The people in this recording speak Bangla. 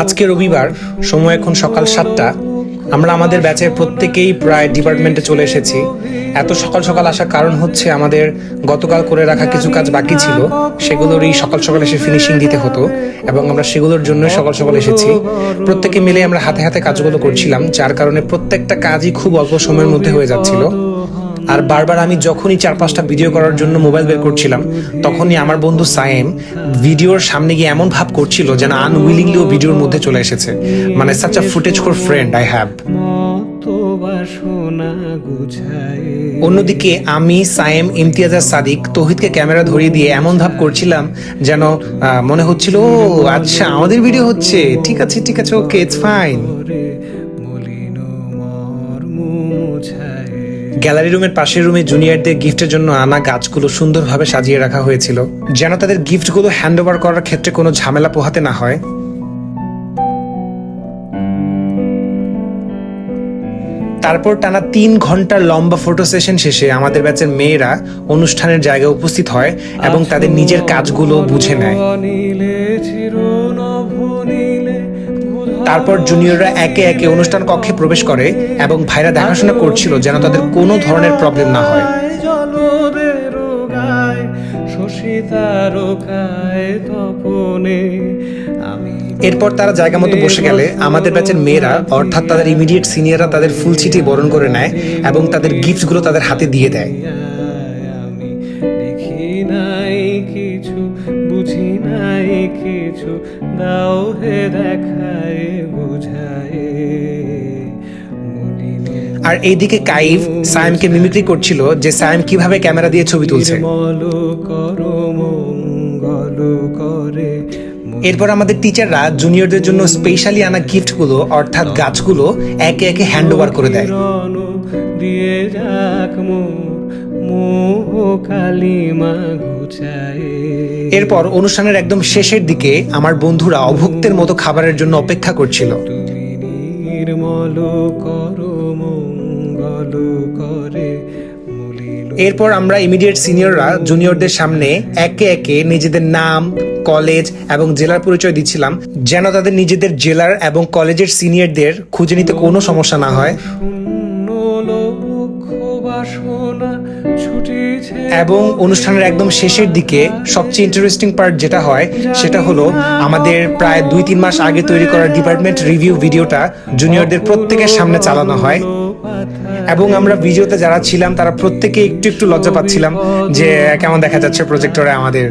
আজকে রবিবার, সময় এখন সকাল 7টা। আমরা আমাদের ব্যাচের প্রত্যেকেই প্রায় ডিপার্টমেন্টে চলে এসেছি। এত সকাল সকাল আসার কারণ হচ্ছে আমাদের গতকাল করে রাখা কিছু কাজ বাকি ছিল, সেগুলোরই সকাল সকাল এসে ফিনিশিং দিতে হতো এবং আমরা সেগুলোর জন্যই সকাল সকাল এসেছি। প্রত্যেকে মিলে আমরা হাতে হাতে কাজগুলো করছিলাম, যার কারণে প্রত্যেকটা কাজই খুব অল্প সময়ের মধ্যে হয়ে যাচ্ছিল। আর বারবার আমি যখনই 4-5টা ভিডিও করার জন্য মোবাইল বের করছিলাম, তখনই আমার বন্ধু সায়েম ভিডিওর সামনে গিয়ে এমন ভাব করছিল যেন আনউইলিংলিও ভিডিওর মধ্যে চলে এসেছে। মানে such a footage for friend I have. অন্যদিকে আমি, সায়েম, ইমতিয়াজ আর সাদিক তৌহিদকে ক্যামেরা ধরিয়ে দিয়ে এমন ভাব করছিলাম যেন মনে হচ্ছিল, ও আচ্ছা আমাদের ভিডিও হচ্ছে, ঠিক আছে ঠিক আছে, ওকে ইটস ফাইন। গ্যালারি রুমের পাশের রুমে জুনিয়রদের গিফটের জন্য আনা গাছগুলো সুন্দরভাবে সাজিয়ে রাখা হয়েছিল, যেন তাদের গিফটগুলো হ্যান্ড ওভার করার ক্ষেত্রে কোনো ঝামেলা পোহাতে না হয়। তারপর টানা 3 ঘন্টার লম্বা ফটো সেশন শেষে আমাদের ব্যাচের মেয়েরা অনুষ্ঠানের জায়গায় উপস্থিত হয় এবং তাদের নিজের কাজগুলো বুঝে নেয়। তারপর জুনিয়ররা একে একে অনুষ্ঠান কক্ষে প্রবেশ করে এবং ভাইরা দেখাশোনা করছিল যেন তাদের কোনো ধরনের প্রবলেম না হয়। এরপর তারা জায়গা মতো বসে গেলে আমাদের ব্যাচের মেয়েরা, অর্থাৎ তাদের ইমিডিয়েট সিনিয়ররা, তাদের ফুল ছিটি বরণ করে নেয় এবং তাদের গিফটগুলো তাদের হাতে দিয়ে দেয়। কিছু বুঝি নাই কিছু, দাও হে দেখায় বুঝায়। আর এইদিকে কাইফ সায়েমকে মিমিক্রি করছিল যে সায়েম কিভাবে ক্যামেরা দিয়ে ছবি তুলছে। এরপর আমাদের টিচাররা জুনিয়রদের জন্য স্পেশালি আনা গিফটগুলো, অর্থাৎ গাছগুলো একে একে হ্যান্ড ওভার করে দেয়। এরপর অনুষ্ঠানের একদম শেষের দিকে আমার বন্ধুরা অভুক্তের মতো খাবারের জন্য অপেক্ষা করছিল। এরপর আমরা ইমিডিয়েট সিনিয়ররা জুনিয়রদের সামনে একে একে নিজেদের নাম, কলেজ এবং জেলার পরিচয় দিচ্ছিলাম, যেন তাদের নিজেদের জেলার এবং কলেজের সিনিয়রদের খুঁজে নিতে কোনো সমস্যা না হয়। এবং অনুষ্ঠানের একদম শেষের দিকে সবচেয়ে ইন্টারেস্টিং পার্ট যেটা হয় সেটা হলো আমাদের প্রায় 2-3 মাস আগে তৈরি করা ডিপার্টমেন্ট রিভিউ ভিডিওটা জুনিয়রদের প্রত্যেকের সামনে চালানো হয়। এবং আমরা ভিডিওতে যারা ছিলাম তারা প্রত্যেকে একটু একটু লজ্জা পাচ্ছিলাম যে কেমন দেখা যাচ্ছে প্রজেক্টরে আমাদের।